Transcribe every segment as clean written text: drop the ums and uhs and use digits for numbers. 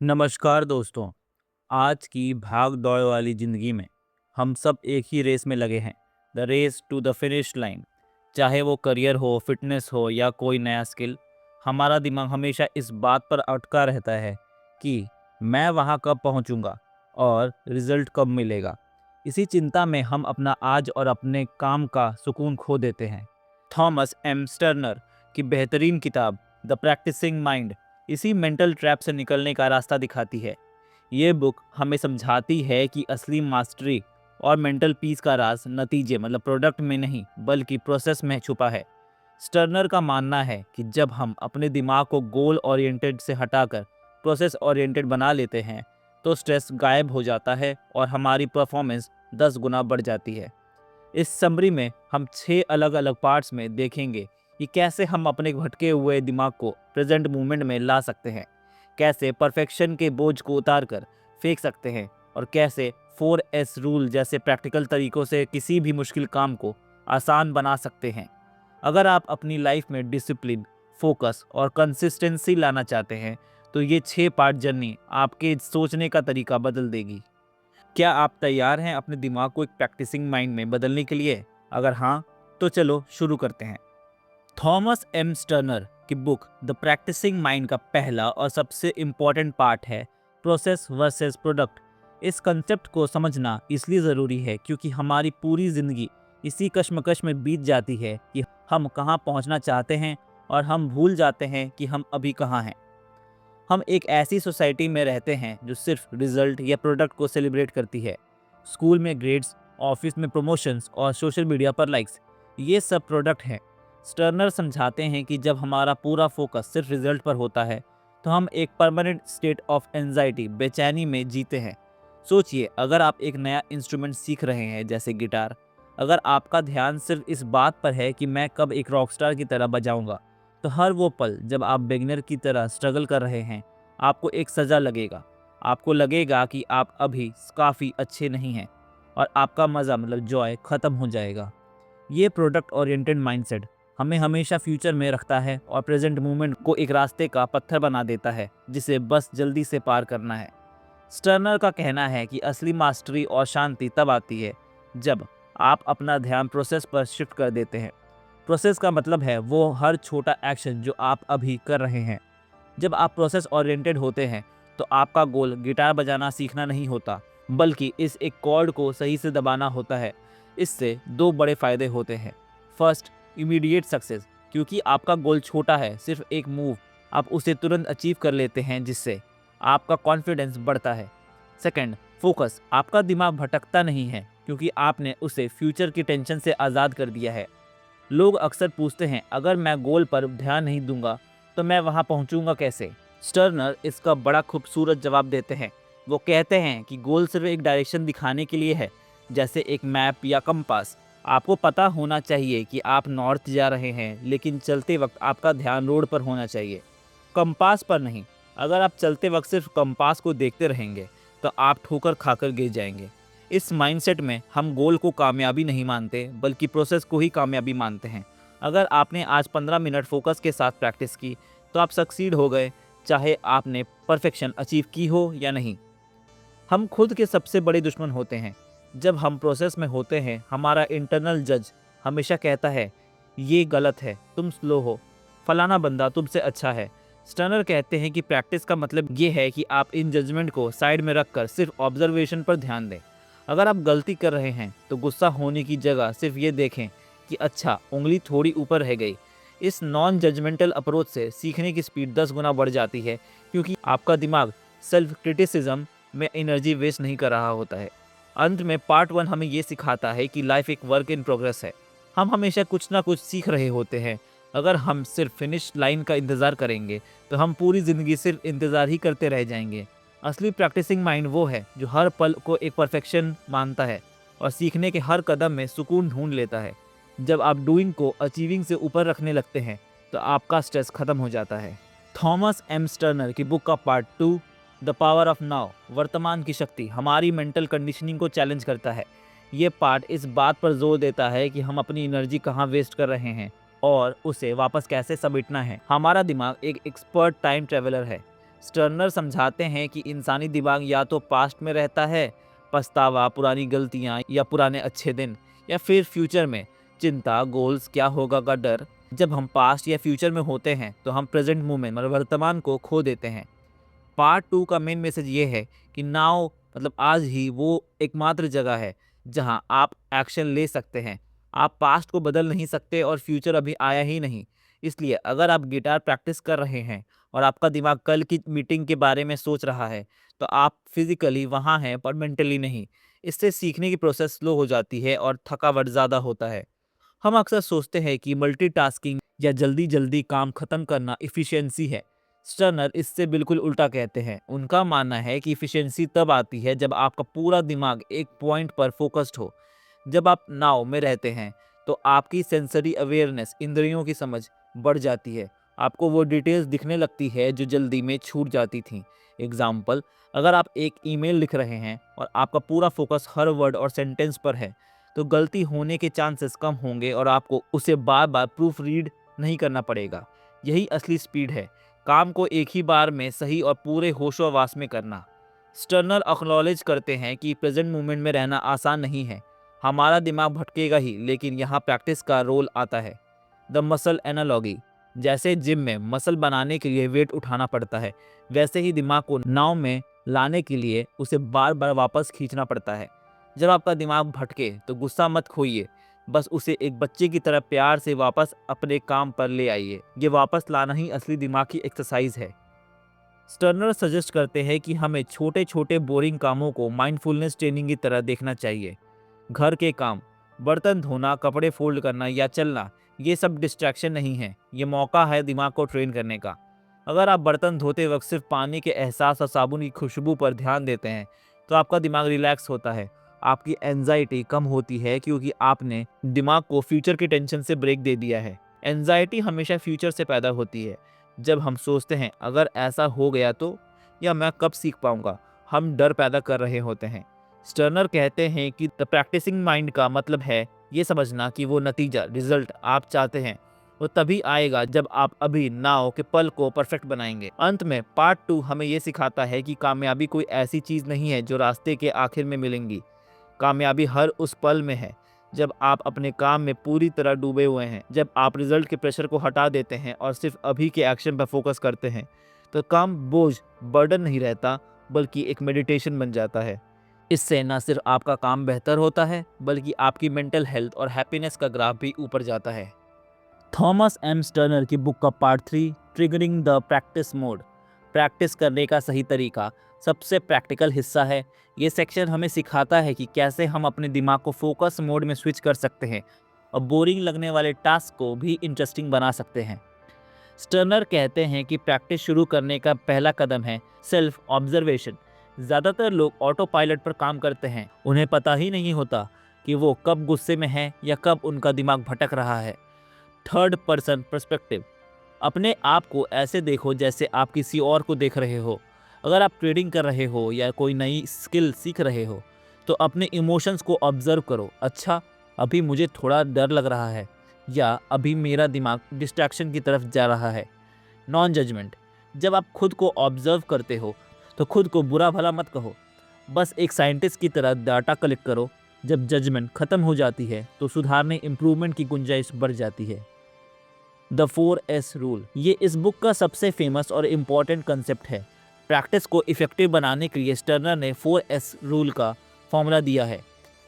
नमस्कार दोस्तों। आज की भाग दौड़ वाली ज़िंदगी में हम सब एक ही रेस में लगे हैं, the race to the finish line. चाहे वो करियर हो, फिटनेस हो या कोई नया स्किल, हमारा दिमाग हमेशा इस बात पर अटका रहता है कि मैं वहाँ कब पहुँचूँगा और रिजल्ट कब मिलेगा। इसी चिंता में हम अपना आज और अपने काम का सुकून खो देते हैं। थॉमस एम स्टर्नर की बेहतरीन किताब द प्रैक्टिसिंग माइंड इसी मेंटल ट्रैप से निकलने का रास्ता दिखाती है। ये बुक हमें समझाती है कि असली मास्टरी और मेंटल पीस का राज नतीजे प्रोडक्ट में नहीं बल्कि प्रोसेस में छुपा है। स्टर्नर का मानना है कि जब हम अपने दिमाग को गोल ओरिएंटेड से हटाकर प्रोसेस ओरिएंटेड बना लेते हैं तो स्ट्रेस गायब हो जाता है और हमारी परफॉर्मेंस 10 गुना बढ़ जाती है। इस समरी में हम 6 अलग अलग पार्ट्स में देखेंगे कि कैसे हम अपने भटके हुए दिमाग को प्रेजेंट मोमेंट में ला सकते हैं, कैसे परफेक्शन के बोझ को उतार कर फेंक सकते हैं और कैसे 4S रूल जैसे प्रैक्टिकल तरीकों से किसी भी मुश्किल काम को आसान बना सकते हैं। अगर आप अपनी लाइफ में डिसिप्लिन, फोकस और कंसिस्टेंसी लाना चाहते हैं तो ये 6 पार्ट जर्नी आपके सोचने का तरीका बदल देगी। क्या आप तैयार हैं अपने दिमाग को एक प्रैक्टिसिंग माइंड में बदलने के लिए? अगर हाँ, तो चलो शुरू करते हैं। थॉमस एम स्टर्नर की बुक द प्रैक्टिसिंग माइंड का पहला और सबसे इम्पॉर्टेंट पार्ट है प्रोसेस वर्सेस प्रोडक्ट। इस कंसेप्ट को समझना इसलिए ज़रूरी है क्योंकि हमारी पूरी ज़िंदगी इसी कश्मकश में बीत जाती है कि हम कहाँ पहुँचना चाहते हैं और हम भूल जाते हैं कि हम अभी कहाँ हैं। हम एक ऐसी सोसाइटी में रहते हैं जो सिर्फ रिजल्ट या प्रोडक्ट को सेलिब्रेट करती है। स्कूल में ग्रेड्स, ऑफिस में प्रमोशंस और सोशल मीडिया पर लाइक्स, ये सब प्रोडक्ट हैं। स्टर्नर समझाते हैं कि जब हमारा पूरा फोकस सिर्फ रिजल्ट पर होता है तो हम एक परमानेंट स्टेट ऑफ एंजाइटी, बेचैनी में जीते हैं। सोचिए, अगर आप एक नया इंस्ट्रूमेंट सीख रहे हैं जैसे गिटार, अगर आपका ध्यान सिर्फ इस बात पर है कि मैं कब एक रॉकस्टार की तरह बजाऊंगा, तो हर वो पल जब आप बिगिनर की तरह स्ट्रगल कर रहे हैं आपको एक सज़ा लगेगा। आपको लगेगा कि आप अभी काफ़ी अच्छे नहीं हैं और आपका मज़ा जॉय ख़त्म हो जाएगा। ये प्रोडक्ट ओरिएंटेड माइंडसेट हमें हमेशा फ्यूचर में रखता है और प्रेजेंट मोमेंट को एक रास्ते का पत्थर बना देता है जिसे बस जल्दी से पार करना है। स्टर्नर का कहना है कि असली मास्टरी और शांति तब आती है जब आप अपना ध्यान प्रोसेस पर शिफ्ट कर देते हैं। प्रोसेस का मतलब है वो हर छोटा एक्शन जो आप अभी कर रहे हैं। जब आप प्रोसेस ओरिएंटेड होते हैं तो आपका गोल गिटार बजाना सीखना नहीं होता बल्कि इस एक कॉर्ड को सही से दबाना होता है। इससे दो बड़े फायदे होते हैं। फर्स्ट, इमीडिएट सक्सेस, क्योंकि आपका गोल छोटा है, सिर्फ एक मूव आप उसे तुरंत अचीव कर लेते हैं जिससे आपका कॉन्फिडेंस बढ़ता है। सेकंड, फोकस, आपका दिमाग भटकता नहीं है क्योंकि आपने उसे फ्यूचर की टेंशन से आज़ाद कर दिया है। लोग अक्सर पूछते हैं, अगर मैं गोल पर ध्यान नहीं दूंगा तो मैं वहां पहुंचूंगा कैसे? स्टर्नर इसका बड़ा खूबसूरत जवाब देते हैं। वो कहते हैं कि गोल सिर्फ एक डायरेक्शन दिखाने के लिए है, जैसे एक मैप या कंपास। आपको पता होना चाहिए कि आप नॉर्थ जा रहे हैं, लेकिन चलते वक्त आपका ध्यान रोड पर होना चाहिए, कंपास पर नहीं। अगर आप चलते वक्त सिर्फ कंपास को देखते रहेंगे तो आप ठोकर खाकर गिर जाएंगे। इस माइंडसेट में हम गोल को कामयाबी नहीं मानते बल्कि प्रोसेस को ही कामयाबी मानते हैं। अगर आपने आज 15 मिनट फोकस के साथ प्रैक्टिस की तो आप सक्सीड हो गए, चाहे आपने परफेक्शन अचीव की हो या नहीं। हम खुद के सबसे बड़े दुश्मन होते हैं। जब हम प्रोसेस में होते हैं हमारा इंटरनल जज हमेशा कहता है, ये गलत है, तुम स्लो हो, फलाना बंदा तुमसे अच्छा है। स्टर्नर कहते हैं कि प्रैक्टिस का मतलब ये है कि आप इन जजमेंट को साइड में रखकर सिर्फ ऑब्जर्वेशन पर ध्यान दें। अगर आप गलती कर रहे हैं तो गुस्सा होने की जगह सिर्फ ये देखें कि अच्छा, उंगली थोड़ी ऊपर रह गई। इस नॉन जजमेंटल अप्रोच से सीखने की स्पीड 10 गुना बढ़ जाती है क्योंकि आपका दिमाग सेल्फ क्रिटिसिज्म में एनर्जी वेस्ट नहीं कर रहा होता है। अंत में पार्ट 1 हमें ये सिखाता है कि लाइफ एक वर्क इन प्रोग्रेस है। हम हमेशा कुछ ना कुछ सीख रहे होते हैं। अगर हम सिर्फ फिनिश लाइन का इंतज़ार करेंगे तो हम पूरी ज़िंदगी सिर्फ इंतज़ार ही करते रह जाएंगे। असली प्रैक्टिसिंग माइंड वो है जो हर पल को एक परफेक्शन मानता है और सीखने के हर कदम में सुकून ढूंढ लेता है। जब आप डूइंग को अचीविंग से ऊपर रखने लगते हैं तो आपका स्ट्रेस खत्म हो जाता है। थॉमस एम स्टर्नर की बुक का part 2 the power of now, वर्तमान की शक्ति, हमारी मेंटल कंडीशनिंग को चैलेंज करता है। ये पार्ट इस बात पर जोर देता है कि हम अपनी एनर्जी कहाँ वेस्ट कर रहे हैं और उसे वापस कैसे समेटना है। हमारा दिमाग एक एक्सपर्ट टाइम ट्रेवलर है। स्टर्नर समझाते हैं कि इंसानी दिमाग या तो पास्ट में रहता है, पछतावा, पुरानी गलतियां या पुराने अच्छे दिन, या फिर फ्यूचर में चिंता, गोल्स, क्या होगा का डर। जब हम पास्ट या फ्यूचर में होते हैं तो हम प्रेजेंट मोमेंट मतलब वर्तमान को खो देते हैं। पार्ट 2 का मेन मैसेज ये है कि नाउ मतलब आज ही वो एकमात्र जगह है जहां आप एक्शन ले सकते हैं। आप पास्ट को बदल नहीं सकते और फ्यूचर अभी आया ही नहीं। इसलिए अगर आप गिटार प्रैक्टिस कर रहे हैं और आपका दिमाग कल की मीटिंग के बारे में सोच रहा है, तो आप फिजिकली वहाँ हैं पर मेंटली नहीं। इससे सीखने की प्रोसेस स्लो हो जाती है और थकावट ज़्यादा होता है। हम अक्सर सोचते हैं कि मल्टीटास्किंग या जल्दी जल्दी काम खत्म करना इफ़िशियंसी है। स्टर्नर इससे बिल्कुल उल्टा कहते हैं। उनका मानना है कि इफ़िशियंसी तब आती है जब आपका पूरा दिमाग एक पॉइंट पर फोकस्ड हो। जब आप नाव में रहते हैं तो आपकी सेंसरी अवेयरनेस, इंद्रियों की समझ बढ़ जाती है। आपको वो डिटेल्स दिखने लगती है जो जल्दी में छूट जाती थी। एग्जाम्पल, अगर आप एक ईमेल लिख रहे हैं और आपका पूरा फोकस हर वर्ड और सेंटेंस पर है, तो गलती होने के चांसेस कम होंगे और आपको उसे बार बार प्रूफ रीड नहीं करना पड़ेगा। यही असली स्पीड है, काम को एक ही बार में सही और पूरे होशोहवास में करना। स्टर्नर एक्नॉलेज करते हैं कि प्रेजेंट मोमेंट में रहना आसान नहीं है। हमारा दिमाग भटकेगा ही, लेकिन यहाँ प्रैक्टिस का रोल आता है। द मसल एनालॉगी, जैसे जिम में मसल बनाने के लिए वेट उठाना पड़ता है, वैसे ही दिमाग को नाव में लाने के लिए उसे बार बार वापस खींचना पड़ता है। जब आपका दिमाग भटके तो गुस्सा मत खोइए, बस उसे एक बच्चे की तरह प्यार से वापस अपने काम पर ले आइए। ये वापस लाना ही असली दिमाग की एक्सरसाइज है। स्टर्नर सजेस्ट करते हैं कि हमें छोटे छोटे बोरिंग कामों को माइंडफुलनेस ट्रेनिंग की तरह देखना चाहिए। घर के काम, बर्तन धोना, कपड़े फोल्ड करना या चलना, ये सब डिस्ट्रैक्शन नहीं है, ये मौका है दिमाग को ट्रेन करने का। अगर आप बर्तन धोते वक्त सिर्फ पानी के एहसास और साबुन की खुशबू पर ध्यान देते हैं, तो आपका दिमाग रिलैक्स होता है। आपकी एंजाइटी कम होती है क्योंकि आपने दिमाग को फ्यूचर की टेंशन से ब्रेक दे दिया है। एंजाइटी हमेशा फ्यूचर से पैदा होती है। जब हम सोचते हैं अगर ऐसा हो गया तो, या मैं कब सीख पाऊंगा, हम डर पैदा कर रहे होते हैं। स्टर्नर कहते हैं कि द प्रैक्टिसिंग माइंड का मतलब है ये समझना कि वो नतीजा, रिजल्ट आप चाहते हैं, वो तभी आएगा जब आप अभी नाउ के पल को परफेक्ट बनाएंगे। अंत में पार्ट 2 हमें ये सिखाता है कि कामयाबी कोई ऐसी चीज़ नहीं है जो रास्ते के आखिर में मिलेंगी। कामयाबी हर उस पल में है जब आप अपने काम में पूरी तरह डूबे हुए हैं। जब आप रिजल्ट के प्रेशर को हटा देते हैं और सिर्फ अभी के एक्शन पर फोकस करते हैं, तो काम बोझ, बर्डन नहीं रहता, बल्कि एक मेडिटेशन बन जाता है। इससे न सिर्फ आपका काम बेहतर होता है, बल्कि आपकी मेंटल हेल्थ और हैप्पीनेस का ग्राफ भी ऊपर जाता है। थॉमस एम स्टर्नर की बुक का part 3, triggering the practice mode, practice करने का सही तरीका, सबसे प्रैक्टिकल हिस्सा है। ये सेक्शन हमें सिखाता है कि कैसे हम अपने दिमाग को फोकस मोड में स्विच कर सकते हैं और बोरिंग लगने वाले टास्क को भी इंटरेस्टिंग बना सकते हैं। स्टर्नर कहते हैं कि प्रैक्टिस शुरू करने का पहला कदम है सेल्फ ऑब्जर्वेशन। ज़्यादातर लोग ऑटो पायलट पर काम करते हैं, उन्हें पता ही नहीं होता कि वो कब गुस्से में हैं या कब उनका दिमाग भटक रहा है। थर्ड पर्सन पर्सपेक्टिव, अपने आप को ऐसे देखो जैसे आप किसी और को देख रहे हो। अगर आप ट्रेडिंग कर रहे हो या कोई नई स्किल सीख रहे हो, तो अपने इमोशंस को ऑब्जर्व करो। अच्छा, अभी मुझे थोड़ा डर लग रहा है, या अभी मेरा दिमाग डिस्ट्रैक्शन की तरफ जा रहा है। नॉन जजमेंट, जब आप खुद को ऑब्जर्व करते हो तो खुद को बुरा भला मत कहो, बस एक साइंटिस्ट की तरह डाटा कलेक्ट करो। जब जजमेंट खत्म हो जाती है तो सुधारने, इम्प्रूवमेंट की गुंजाइश बढ़ जाती है। द 4S रूल, ये इस बुक का सबसे फेमस और इम्पॉर्टेंट कंसेप्ट है। प्रैक्टिस को इफेक्टिव बनाने के लिए स्टर्नर ने 4S रूल का फॉर्मूला दिया है।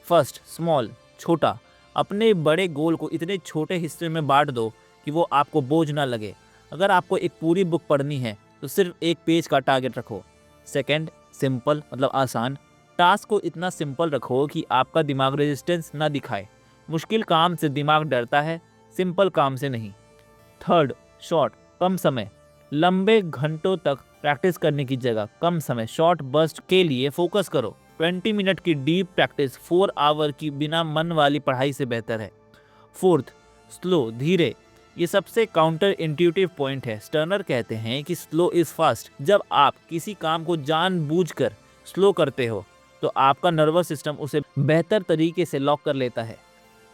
फर्स्ट, स्मॉल, छोटा। अपने बड़े गोल को इतने छोटे हिस्से में बांट दो कि वो आपको बोझ ना लगे। अगर आपको एक पूरी बुक पढ़नी है तो सिर्फ एक पेज का टारगेट रखो। सेकंड, सिंपल मतलब आसान। टास्क को इतना सिंपल रखो कि आपका दिमाग रेजिस्टेंस ना दिखाए। मुश्किल काम से दिमाग डरता है, सिंपल काम से नहीं। थर्ड, शॉर्ट, कम समय। लंबे घंटों तक प्रैक्टिस करने की जगह कम समय, शॉर्ट बर्स्ट के लिए फोकस करो। 20 मिनट की डीप प्रैक्टिस 4 आवर की बिना मन वाली पढ़ाई से बेहतर है। फोर्थ, स्लो, धीरे। ये सबसे काउंटर इंट्यूटिव पॉइंट है। स्टर्नर कहते हैं कि स्लो इज फास्ट। जब आप किसी काम को जानबूझकर स्लो करते हो तो आपका नर्वस सिस्टम उसे बेहतर तरीके से लॉक कर लेता है।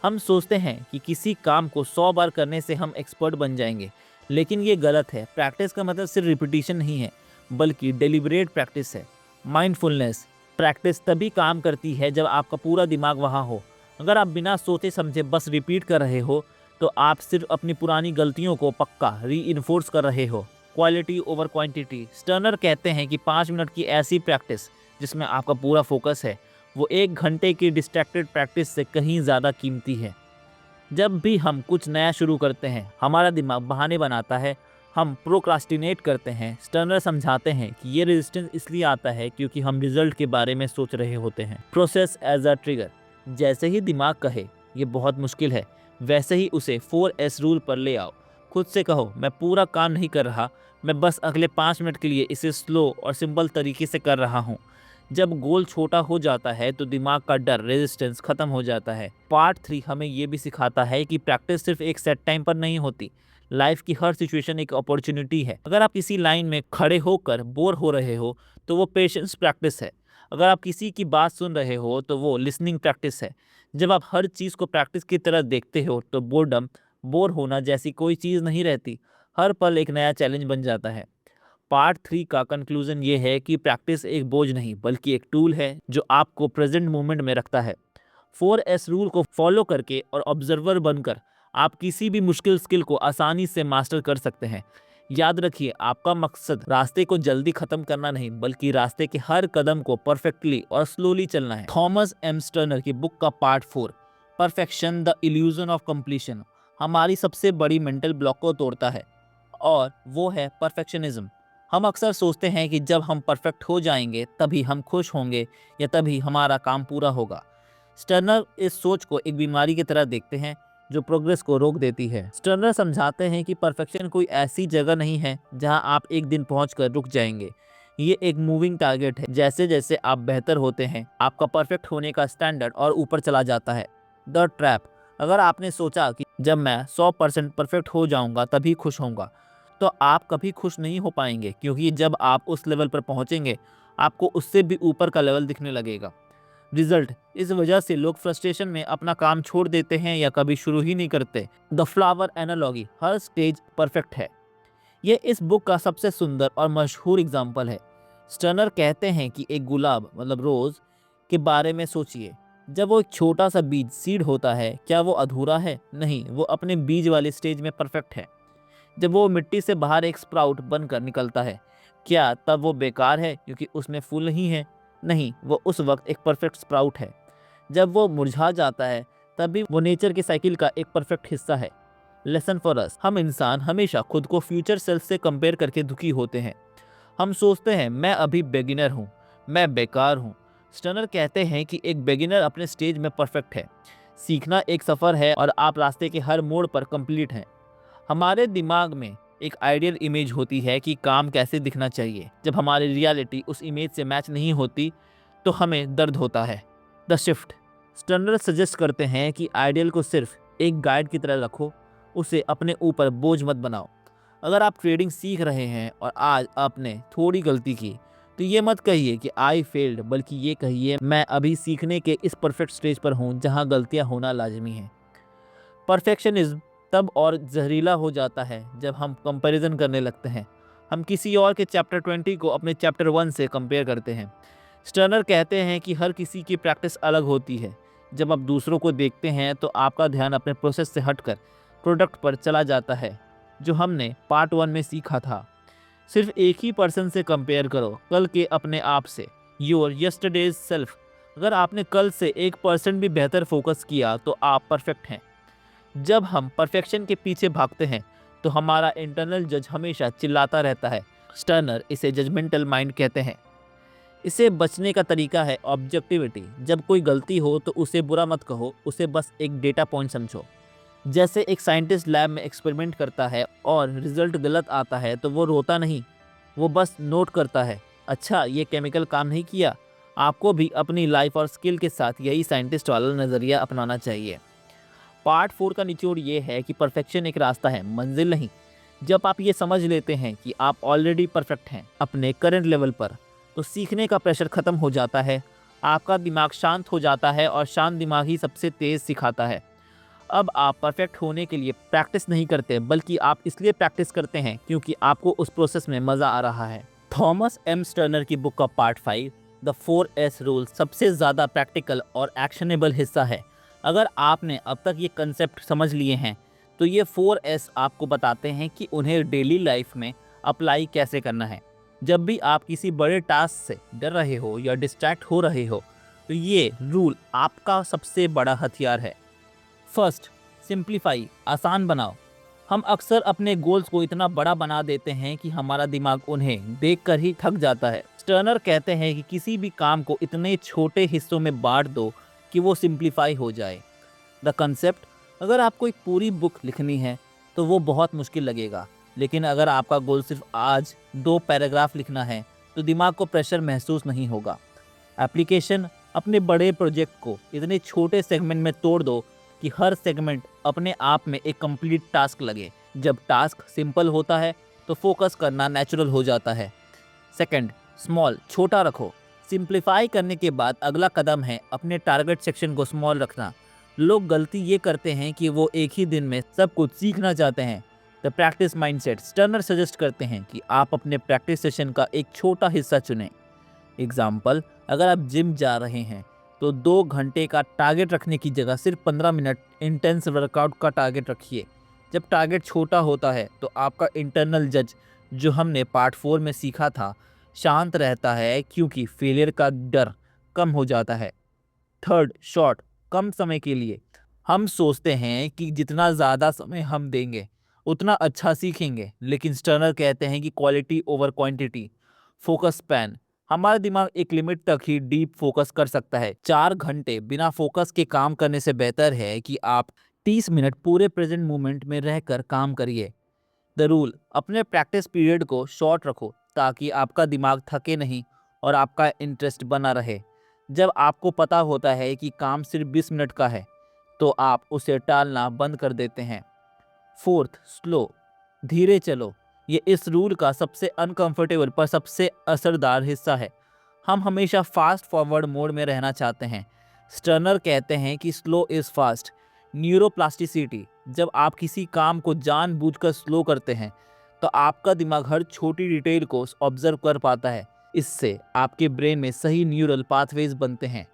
हम सोचते हैं कि किसी काम को 100 बार करने से हम एक्सपर्ट बन जाएंगे, लेकिन ये गलत है। प्रैक्टिस का मतलब सिर्फ रिपीटिशन नहीं है, बल्कि डेलिब्रेट प्रैक्टिस है। माइंडफुलनेस प्रैक्टिस तभी काम करती है जब आपका पूरा दिमाग वहाँ हो। अगर आप बिना सोचे समझे बस रिपीट कर रहे हो तो आप सिर्फ अपनी पुरानी गलतियों को पक्का रीइंफोर्स कर रहे हो। क्वालिटी ओवर क्वांटिटी स्टर्नर कहते हैं कि 5 मिनट की ऐसी प्रैक्टिस जिसमें आपका पूरा फोकस है वो 1 घंटे की डिस्ट्रैक्टेड प्रैक्टिस से कहीं ज़्यादा कीमती है। जब भी हम कुछ नया शुरू करते हैं हमारा दिमाग बहाने बनाता है, हम प्रोक्रास्टिनेट करते हैं। स्टर्नर समझाते हैं कि ये रेजिस्टेंस इसलिए आता है क्योंकि हम रिजल्ट के बारे में सोच रहे होते हैं। प्रोसेस एज अ ट्रिगर जैसे ही दिमाग कहे ये बहुत मुश्किल है, वैसे ही उसे 4S रूल पर ले आओ। खुद से कहो मैं पूरा काम नहीं कर रहा, मैं बस अगले 5 मिनट के लिए इसे स्लो और सिंपल तरीके से कर रहा हूँ। जब गोल छोटा हो जाता है तो दिमाग का डर रेजिस्टेंस खत्म हो जाता है। पार्ट 3 हमें ये भी सिखाता है कि प्रैक्टिस सिर्फ एक सेट टाइम पर नहीं होती। लाइफ की हर सिचुएशन एक अपॉर्चुनिटी है। अगर आप किसी लाइन में खड़े होकर बोर हो रहे हो तो वो पेशेंस प्रैक्टिस है। अगर आप किसी की बात सुन रहे हो तो वो लिसनिंग प्रैक्टिस है। जब आप हर चीज़ को प्रैक्टिस की तरह देखते हो तो बोर होना जैसी कोई चीज़ नहीं रहती। हर पल एक नया चैलेंज बन जाता है। पार्ट 3 का कंक्लूजन ये है कि प्रैक्टिस एक बोझ नहीं बल्कि एक टूल है जो आपको प्रेजेंट मोमेंट में रखता है। 4S रूल को फॉलो करके और ऑब्जर्वर बनकर आप किसी भी मुश्किल स्किल को आसानी से मास्टर कर सकते हैं। याद रखिए आपका मकसद रास्ते को जल्दी खत्म करना नहीं बल्कि रास्ते के हर कदम को परफेक्टली और स्लोली चलना है। थॉमस एम स्टर्नर की बुक का part 4 perfection the illusion of completion हमारी सबसे बड़ी मेंटल ब्लॉक को तोड़ता है और वो है परफेक्शनिज्म। हम अक्सर सोचते हैं कि जब हम परफेक्ट हो जाएंगे तभी हम खुश होंगे या तभी हमारा काम पूरा होगा। स्टर्नर इस सोच को एक बीमारी की तरह देखते हैं जो प्रोग्रेस को रोक देती है। स्टर्नर समझाते हैं कि परफेक्शन कोई ऐसी जगह नहीं है जहां आप एक दिन पहुंचकर रुक जाएंगे। ये एक मूविंग टारगेट है। जैसे जैसे आप बेहतर होते हैं आपका परफेक्ट होने का स्टैंडर्ड और ऊपर चला जाता है। द ट्रैप अगर आपने सोचा कि जब मैं 100% परफेक्ट हो जाऊंगा तभी खुश होऊंगा तो आप कभी खुश नहीं हो पाएंगे, क्योंकि जब आप उस लेवल पर पहुंचेंगे आपको उससे भी ऊपर का लेवल दिखने लगेगा। रिजल्ट इस वजह से लोग फ्रस्ट्रेशन में अपना काम छोड़ देते हैं या कभी शुरू ही नहीं करते। The flower analogy her stage perfect है। ये इस बुक का सबसे सुंदर और मशहूर एग्जाम्पल है। स्टर्नर कहते हैं कि एक गुलाब मतलब रोज के बारे में सोचिए। जब वो एक छोटा सा बीज सीड होता है क्या वो अधूरा है? नहीं, वो अपने बीज वाले स्टेज में परफेक्ट है। जब वो मिट्टी से बाहर एक स्प्राउट बनकर निकलता है क्या तब वो बेकार है क्योंकि उसमें फूल नहीं है? नहीं, वो उस वक्त एक परफेक्ट स्प्राउट है। जब वो मुरझा जाता है तब भी वो नेचर के साइकिल का एक परफेक्ट हिस्सा है। लेसन फॉर अस हम इंसान हमेशा खुद को फ्यूचर सेल्फ से कंपेयर करके दुखी होते हैं। हम सोचते हैं मैं अभी बिगिनर हूँ, मैं बेकार हूँ। स्टर्नर कहते हैं कि एक बिगिनर अपने स्टेज में परफेक्ट है। सीखना एक सफ़र है और आप रास्ते के हर मोड़ पर कंप्लीट हैं। हमारे दिमाग में एक आइडियल इमेज होती है कि काम कैसे दिखना चाहिए। जब हमारी रियलिटी उस इमेज से मैच नहीं होती तो हमें दर्द होता है। द शिफ्ट स्टर्नर सजेस्ट करते हैं कि आइडियल को सिर्फ एक गाइड की तरह रखो, उसे अपने ऊपर बोझ मत बनाओ। अगर आप ट्रेडिंग सीख रहे हैं और आज आपने थोड़ी गलती की तो ये मत कहिए कि आई फेल्ड, बल्कि ये कहिए मैं अभी सीखने के इस परफेक्ट स्टेज पर हूँ जहाँ गलतियाँ होना लाजमी है। परफेक्शनिज्म तब और जहरीला हो जाता है जब हम कंपैरिजन करने लगते हैं। हम किसी और के चैप्टर 20 को अपने चैप्टर 1 से कंपेयर करते हैं। स्टर्नर कहते हैं कि हर किसी की प्रैक्टिस अलग होती है। जब आप दूसरों को देखते हैं तो आपका ध्यान अपने प्रोसेस से हटकर प्रोडक्ट पर चला जाता है। जो हमने पार्ट 1 में सीखा था, सिर्फ एक ही पर्सन से कंपेयर करो, कल के अपने आप से, योर यस्टरडेज सेल्फ। अगर आपने कल से 1% भी बेहतर फोकस किया तो आप परफेक्ट हैं। जब हम परफेक्शन के पीछे भागते हैं तो हमारा इंटरनल जज हमेशा चिल्लाता रहता है। स्टर्नर इसे जजमेंटल माइंड कहते हैं। इसे बचने का तरीका है ऑब्जेक्टिविटी। जब कोई गलती हो तो उसे बुरा मत कहो, उसे बस एक डेटा पॉइंट समझो। जैसे एक साइंटिस्ट लैब में एक्सपेरिमेंट करता है और रिजल्ट गलत आता है तो वो रोता नहीं, वो बस नोट करता है, अच्छा ये केमिकल काम नहीं किया। आपको भी अपनी लाइफ और स्किल के साथ यही साइंटिस्ट वाला नज़रिया अपनाना चाहिए। पार्ट 4 का निचोड़ ये है कि परफेक्शन एक रास्ता है, मंजिल नहीं। जब आप ये समझ लेते हैं कि आप ऑलरेडी परफेक्ट हैं अपने करंट लेवल पर तो सीखने का प्रेशर ख़त्म हो जाता है। आपका दिमाग शांत हो जाता है और शांत दिमाग ही सबसे तेज़ सिखाता है। अब आप परफेक्ट होने के लिए प्रैक्टिस नहीं करते बल्कि आप इसलिए प्रैक्टिस करते हैं क्योंकि आपको उस प्रोसेस में मज़ा आ रहा है। थॉमस एम स्टर्नर की बुक का पार्ट 5 द 4S रूल सबसे ज़्यादा प्रैक्टिकल और एक्शनेबल हिस्सा है। अगर आपने अब तक ये कंसेप्ट समझ लिए हैं तो ये 4S आपको बताते हैं कि उन्हें डेली लाइफ में अप्लाई कैसे करना है। जब भी आप किसी बड़े टास्क से डर रहे हो या डिस्ट्रैक्ट हो रहे हो तो ये रूल आपका सबसे बड़ा हथियार है। फर्स्ट, सिंप्लीफाई, आसान बनाओ। हम अक्सर अपने गोल्स को इतना बड़ा बना देते हैं कि हमारा दिमाग उन्हें देखकर ही थक जाता है। स्टर्नर कहते हैं कि किसी भी काम को इतने छोटे हिस्सों में बांट दो कि वो सिंप्लीफाई हो जाए। द कंसेप्ट, अगर आपको एक पूरी बुक लिखनी है तो वो बहुत मुश्किल लगेगा, लेकिन अगर आपका गोल सिर्फ आज 2 पैराग्राफ लिखना है तो दिमाग को प्रेशर महसूस नहीं होगा। एप्लीकेशन, अपने बड़े प्रोजेक्ट को इतने छोटे सेगमेंट में तोड़ दो कि हर सेगमेंट अपने आप में एक कंप्लीट टास्क लगे। जब टास्क सिंपल होता है तो फोकस करना नेचुरल हो जाता है। सेकंड, स्मॉल, छोटा रखो। सिंप्लीफाई करने के बाद अगला कदम है अपने टारगेट सेक्शन को स्मॉल रखना। लोग गलती ये करते हैं कि वो एक ही दिन में सब कुछ सीखना चाहते हैं। The practice mindset, sterner suggest करते हैं कि आप अपने प्रैक्टिस सेशन का एक छोटा हिस्सा चुनें। एग्जाम्पल, अगर आप जिम जा रहे हैं तो 2 घंटे का टारगेट रखने की जगह सिर्फ 15 मिनट इंटेंस वर्कआउट का टारगेट रखिए। जब टारगेट छोटा होता है तो आपका इंटरनल जज, जो हमने पार्ट 4 में सीखा था, शांत रहता है क्योंकि फेलियर का डर कम हो जाता है। थर्ड, शॉर्ट, कम समय के लिए। हम सोचते हैं कि जितना ज़्यादा समय हम देंगे उतना अच्छा सीखेंगे, लेकिन स्टर्नर कहते हैं कि quality over quantity. Focus span, हमारा दिमाग एक लिमिट तक ही डीप फोकस कर सकता है। 4 घंटे बिना फोकस के काम करने से बेहतर है कि आप 30 मिनट पूरे प्रेजेंट मोमेंट में रहकर काम करिए। द रूल, अपने प्रैक्टिस पीरियड को शॉर्ट रखो ताकि आपका दिमाग थके नहीं और आपका इंटरेस्ट बना रहे। जब आपको पता होता है कि काम सिर्फ 20 मिनट का है तो आप उसे टालना बंद कर देते हैं। फोर्थ, स्लो, धीरे चलो। ये इस रूल का सबसे अनकंफर्टेबल पर सबसे असरदार हिस्सा है। हम हमेशा फास्ट फॉरवर्ड मोड में रहना चाहते हैं। स्टर्नर कहते हैं कि स्लो इज़ फास्ट। न्यूरोप्लास्टिसिटी, जब आप किसी काम को जानबूझकर स्लो करते हैं तो आपका दिमाग हर छोटी डिटेल को ऑब्जर्व कर पाता है। इससे आपके ब्रेन में सही न्यूरल पाथवेज बनते हैं।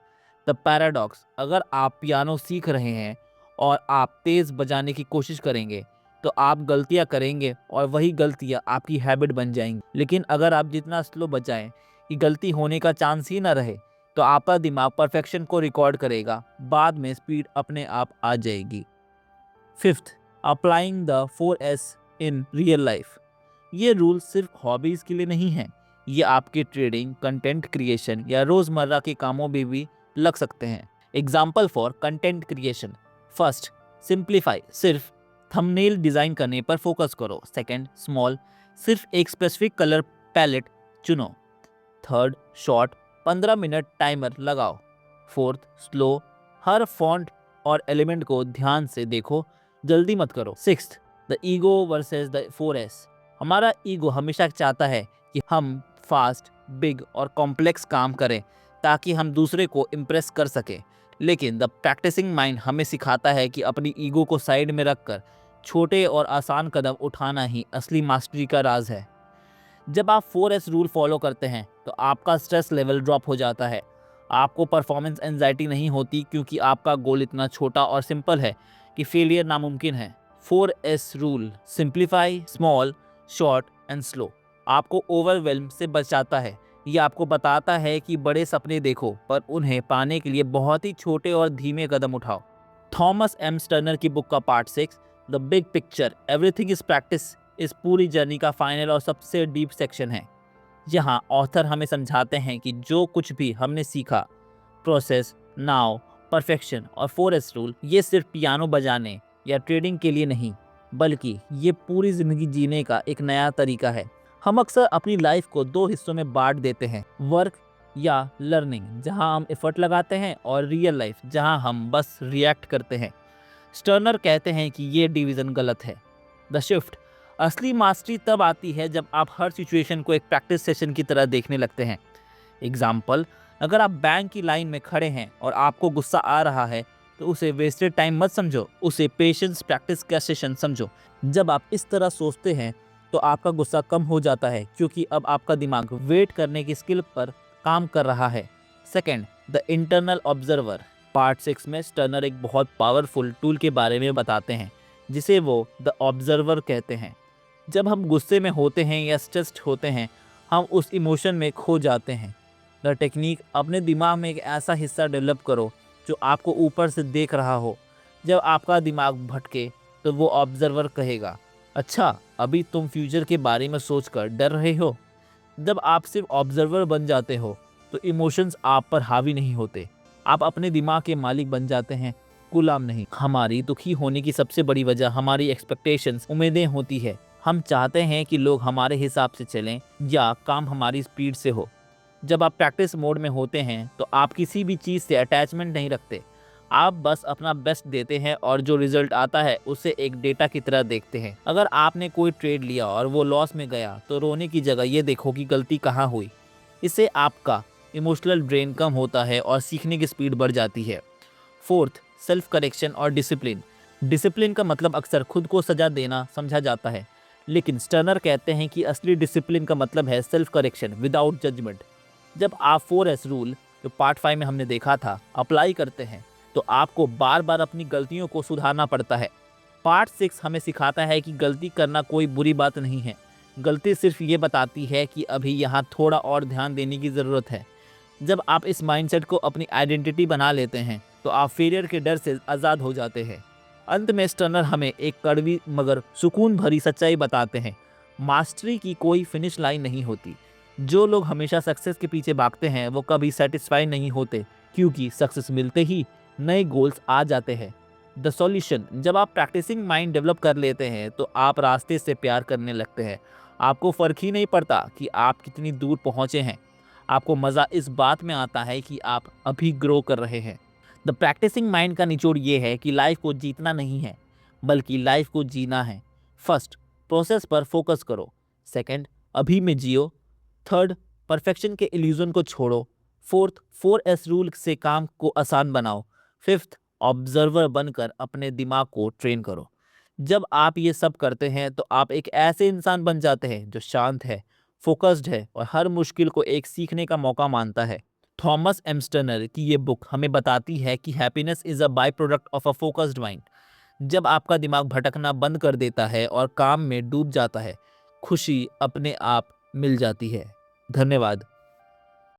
द पैराडॉक्स, अगर आप पियानो सीख रहे हैं और आप तेज़ बजाने की कोशिश करेंगे तो आप गलतियां करेंगे और वही गलतियां आपकी हैबिट बन जाएंगी। लेकिन अगर आप जितना स्लो बजाएं कि गलती होने का चांस ही ना रहे तो आपका दिमाग परफेक्शन को रिकॉर्ड करेगा, बाद में स्पीड अपने आप आ जाएगी। Fifth, applying the 4S in real life. ये रूल सिर्फ हॉबीज़ के लिए नहीं है, ये आपके ट्रेडिंग, कंटेंट क्रिएशन या रोज़मर्रा के कामों में भी लग सकते हैं। Example for content creation, first, simplify, सिर्फ थंबनेल डिज़ाइन करने पर फोकस करो। सेकंड, स्मॉल, सिर्फ एक स्पेसिफिक कलर पैलेट चुनो। थर्ड, शॉर्ट, 15 मिनट टाइमर लगाओ। फोर्थ, स्लो, हर फॉन्ट और एलिमेंट को ध्यान से देखो, जल्दी मत करो। Sixth, the ego versus the 4S। हमारा ईगो हमेशा चाहता है कि हम फास्ट, बिग और कॉम्प्लेक्स काम करें ताकि हम दूसरे को इम्प्रेस कर सकें, लेकिन द प्रैक्टिसिंग माइंड हमें सिखाता है कि अपनी ईगो को साइड में रखकर छोटे और आसान कदम उठाना ही असली मास्टरी का राज है। जब आप 4S रूल फॉलो करते हैं तो आपका स्ट्रेस लेवल ड्रॉप हो जाता है। आपको परफॉर्मेंस एंजाइटी नहीं होती क्योंकि आपका गोल इतना छोटा और सिंपल है कि फेलियर नामुमकिन है। 4S rule, simplify, small, short and slow, आपको ओवरवेल्म से बचाता है। ये आपको बताता है कि बड़े सपने देखो पर उन्हें पाने के लिए बहुत ही छोटे और धीमे कदम उठाओ। थॉमस एम स्टर्नर की बुक का part 6 the big picture everything is practice इस पूरी जर्नी का फाइनल और सबसे डीप सेक्शन है। यहाँ ऑथर हमें समझाते हैं कि जो कुछ भी हमने सीखा, प्रोसेस, नाउ, परफेक्शन और 4S रूल, ये सिर्फ पियानो बजाने या ट्रेडिंग के लिए नहीं, बल्कि ये पूरी ज़िंदगी जीने का एक नया तरीका है। हम अक्सर अपनी लाइफ को 2 हिस्सों में बांट देते हैं, वर्क या लर्निंग जहाँ हम एफर्ट लगाते हैं और रियल लाइफ जहाँ हम बस रिएक्ट करते हैं। स्टर्नर कहते हैं कि ये डिवीज़न गलत है। द शिफ्ट, असली मास्टरी तब आती है जब आप हर सिचुएशन को एक प्रैक्टिस सेशन की तरह देखने लगते हैं। एग्जाम्पल, अगर आप बैंक की लाइन में खड़े हैं और आपको गुस्सा आ रहा है तो उसे वेस्टेड टाइम मत समझो, उसे पेशेंस प्रैक्टिस का सेशन समझो। जब आप इस तरह सोचते हैं तो आपका गुस्सा कम हो जाता है, क्योंकि अब आपका दिमाग वेट करने की स्किल पर काम कर रहा है। Second, the internal observer. Part 6 में स्टर्नर एक बहुत पावरफुल टूल के बारे में बताते हैं, जिसे वो द ऑब्जर्वर कहते हैं। जब हम गुस्से में होते हैं या स्ट्रेस्ड होते हैं, हम उस इमोशन में खो जाते हैं। द टेक्निक, अपने दिमाग में एक ऐसा हिस्सा डेवलप करो जो आपको ऊपर से देख रहा हो। जब आपका दिमाग भटके तो वो ऑब्जर्वर कहेगा, अच्छा अभी तुम फ्यूचर के बारे में सोचकर डर रहे हो। जब आप सिर्फ ऑब्जर्वर बन जाते हो तो इमोशंस आप पर हावी नहीं होते, आप अपने दिमाग के मालिक बन जाते हैं, गुलाम नहीं। हमारी दुखी होने की सबसे बड़ी वजह हमारी एक्सपेक्टेशंस, उम्मीदें होती है। हम चाहते हैं कि लोग हमारे हिसाब से चलें या काम हमारी स्पीड से हो। जब आप प्रैक्टिस मोड में होते हैं तो आप किसी भी चीज़ से अटैचमेंट नहीं रखते, आप बस अपना बेस्ट देते हैं और जो रिजल्ट आता है उसे एक डेटा की तरह देखते हैं। अगर आपने कोई ट्रेड लिया और वो लॉस में गया तो रोने की जगह ये देखो कि गलती कहाँ हुई। इससे आपका इमोशनल ड्रेन कम होता है और सीखने की स्पीड बढ़ जाती है। फोर्थ, सेल्फ करेक्शन और डिसिप्लिन। डिसिप्लिन का मतलब अक्सर खुद को सजा देना समझा जाता है, लेकिन स्टर्नर कहते हैं कि असली डिसिप्लिन का मतलब है सेल्फ करेक्शन विदाउट जजमेंट। जब आप 4S रूल, जो पार्ट 5 में हमने देखा था, अप्लाई करते हैं तो आपको बार बार अपनी गलतियों को सुधारना पड़ता है। पार्ट 6 हमें सिखाता है कि गलती करना कोई बुरी बात नहीं है, गलती सिर्फ ये बताती है कि अभी यहाँ थोड़ा और ध्यान देने की ज़रूरत है। जब आप इस माइंडसेट को अपनी आइडेंटिटी बना लेते हैं तो आप फेलियर के डर से आज़ाद हो जाते हैं। अंत में स्टर्नर हमें एक कड़वी मगर सुकून भरी सच्चाई बताते हैं, मास्टरी की कोई फिनिश लाइन नहीं होती। जो लोग हमेशा सक्सेस के पीछे भागते हैं वो कभी सेटिस्फाई नहीं होते, क्योंकि सक्सेस मिलते ही नए गोल्स आ जाते हैं। द सॉल्यूशन, जब आप प्रैक्टिसिंग माइंड डेवलप कर लेते हैं तो आप रास्ते से प्यार करने लगते हैं। आपको फ़र्क ही नहीं पड़ता कि आप कितनी दूर पहुँचे हैं, आपको मज़ा इस बात में आता है कि आप अभी ग्रो कर रहे हैं। द प्रैक्टिसिंग माइंड का निचोड़ ये है कि लाइफ को जीतना नहीं है, बल्कि लाइफ को जीना है। फर्स्ट, प्रोसेस पर फोकस करो। सेकंड, अभी में जियो। थर्ड, परफेक्शन के इल्यूजन को छोड़ो। फोर्थ, 4S रूल से काम को आसान बनाओ। फिफ्थ, ऑब्जर्वर बनकर अपने दिमाग को ट्रेन करो। जब आप ये सब करते हैं तो आप एक ऐसे इंसान बन जाते हैं जो शांत है, फोकस्ड है और हर मुश्किल को एक सीखने का मौका मानता है। थॉमस एम स्टर्नर की ये बुक हमें बताती है कि happiness is a by product of a focused mind. जब आपका दिमाग भटकना बंद कर देता है और काम में डूब जाता है, खुशी अपने आप मिल जाती है। धन्यवाद।